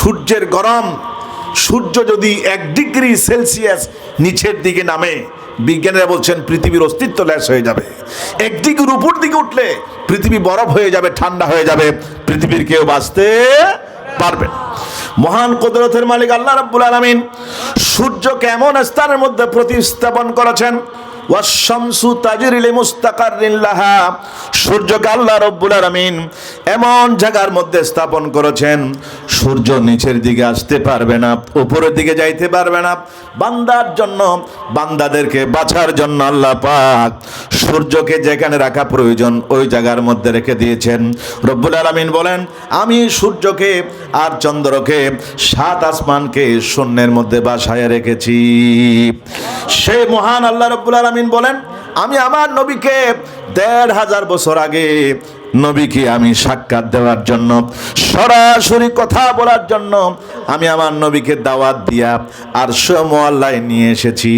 সূর্যের গরম, সূর্য যদি 1 ডিগ্রি সেলসিয়াস নিচের দিকে নামে, বিজ্ঞানীরা বলছেন পৃথিবীর অস্তিত্ব লেশ হয়ে যাবে। 1 ডিগ্রির উপর দিকে উঠলে পৃথিবী বরফ হয়ে যাবে, ঠান্ডা হয়ে যাবে, পৃথিবীর কেউ বাঁচতে পারবে না। মহান কুদরতের মালিক আল্লাহ রাব্বুল আলামিন সূর্যকে এমন স্থানের মধ্যে প্রতিস্থাপন করেছেন, ওয়াশ-শামসু তাজরি লিমুস্তাকাররিন লাহা, সূর্যকে আল্লাহ রাব্বুল আলামিন এমন জায়গার মধ্যে স্থাপন করেছেন, সূর্য নিচের দিকে আসতে পারবে না, উপরের দিকে যাইতে পারবে না। বান্দার জন্য, বান্দাদেরকে বাঁচার জন্য আল্লাহ পাক সূর্যকে যেখানে রাখা প্রয়োজন ওই জায়গার মধ্যে রেখে দিয়েছেন। রব্বুল আলামিন বলেন, আমি সূর্যকে আর চন্দ্রকে, 7 আসমানকে শূন্যের মধ্যে বাসায় রেখেছি। সেই মহান আল্লাহ রব্বুল আলামিন বলেন, আমি আমার নবীকে 1500 বছর আগে নবীকে আমি সাক্ষাৎ দেওয়ার জন্য, সরাসরি কথা বলার জন্য আমি আমার নবীকে দাওয়াত দিয়া আরশ মুআল্লায় নিয়ে এসেছি।